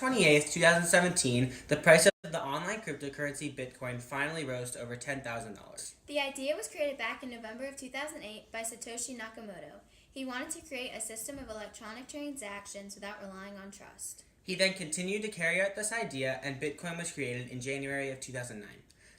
November 28th, 2017, the price of the online cryptocurrency Bitcoin finally rose to over $10,000. The idea was created back in November of 2008 by Satoshi Nakamoto. He wanted to create a system of electronic transactions without relying on trust. He then continued to carry out this idea, and Bitcoin was created in January of 2009.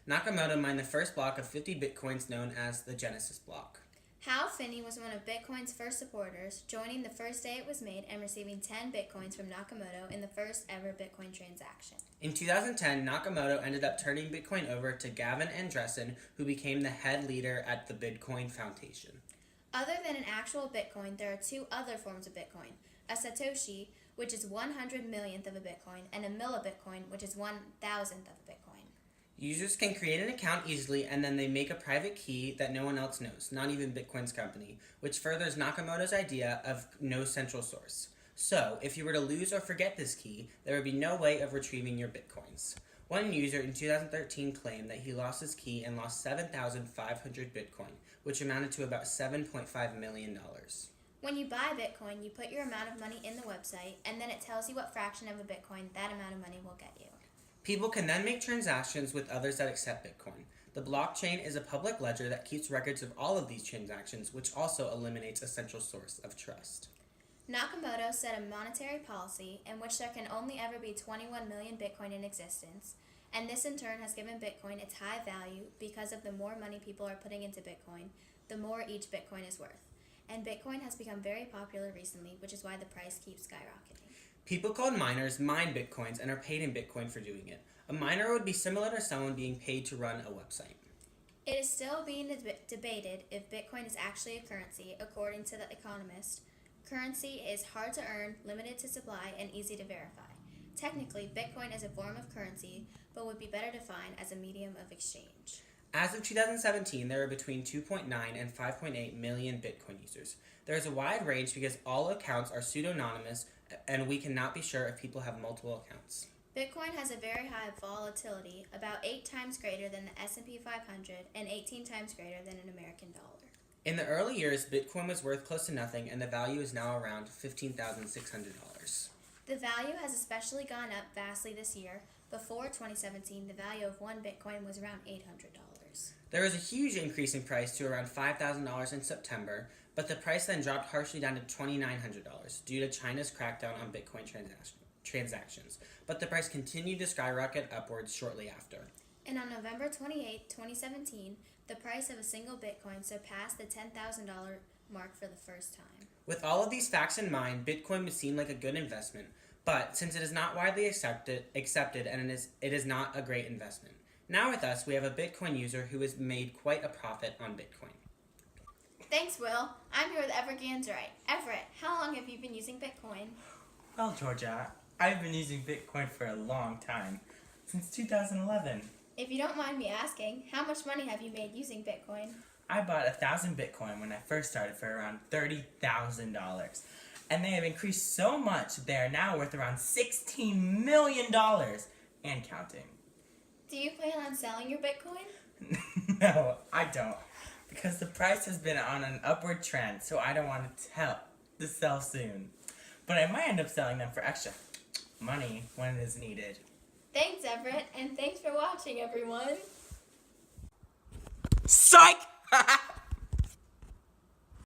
Nakamoto mined the first block of 50 Bitcoins known as the Genesis block. Hal Finney was one of Bitcoin's first supporters, joining the first day it was made and receiving 10 Bitcoins from Nakamoto in the first ever Bitcoin transaction. In 2010, Nakamoto ended up turning Bitcoin over to Gavin Andresen, who became the head leader at the Bitcoin Foundation. Other than an actual Bitcoin, there are two other forms of Bitcoin: a Satoshi, which is 100 millionth of a Bitcoin, and a millibitcoin, which is 1,000th of a Bitcoin. Users can create an account easily, and then they make a private key that no one else knows, not even Bitcoin's company, which furthers Nakamoto's idea of no central source. So, if you were to lose or forget this key, there would be no way of retrieving your Bitcoins. One user in 2013 claimed that he lost his key and lost 7,500 Bitcoin, which amounted to about $7.5 million. When you buy Bitcoin, you put your amount of money in the website, and then it tells you what fraction of a Bitcoin that amount of money will get you. People can then make transactions with others that accept Bitcoin. The blockchain is a public ledger that keeps records of all of these transactions, which also eliminates a central source of trust. Nakamoto set a monetary policy in which there can only ever be 21 million Bitcoin in existence, and this in turn has given Bitcoin its high value because of the more money people are putting into Bitcoin, the more each Bitcoin is worth. And Bitcoin has become very popular recently, which is why the price keeps skyrocketing. People called miners mine Bitcoins and are paid in Bitcoin for doing it. A miner would be similar to someone being paid to run a website. It is still being debated if Bitcoin is actually a currency, according to The Economist. Currency is hard to earn, limited to supply, and easy to verify. Technically, Bitcoin is a form of currency, but would be better defined as a medium of exchange. As of 2017, there are between 2.9 and 5.8 million Bitcoin users. There is a wide range because all accounts are pseudonymous, and we cannot be sure if people have multiple accounts. Bitcoin has a very high volatility, about 8 times greater than the S&P 500 and 18 times greater than an American dollar. In the early years, Bitcoin was worth close to nothing, and the value is now around $15,600. The value has especially gone up vastly this year. Before 2017, the value of one Bitcoin was around $800. There was a huge increase in price to around $5,000 in September, but the price then dropped harshly down to $2,900 due to China's crackdown on Bitcoin transactions. But the price continued to skyrocket upwards shortly after. And on November 28, 2017, the price of a single Bitcoin surpassed the $10,000 mark for the first time. With all of these facts in mind, Bitcoin would seem like a good investment, but since it is not widely accepted and it is not a great investment. Now with us, we have a Bitcoin user who has made quite a profit on Bitcoin. Thanks, Will. I'm here with Everett Gansright. Everett, how long have you been using Bitcoin? Well, Georgia, I've been using Bitcoin for a long time, since 2011. If you don't mind me asking, how much money have you made using Bitcoin? I bought 1,000 Bitcoin when I first started for around $30,000. And they have increased so much they are now worth around $16 million and counting. Do you plan on selling your Bitcoin? No, I don't. Because the price has been on an upward trend, so I don't want to sell soon. But I might end up selling them for extra money when it is needed. Thanks, Everett, and thanks for watching, everyone. Psych!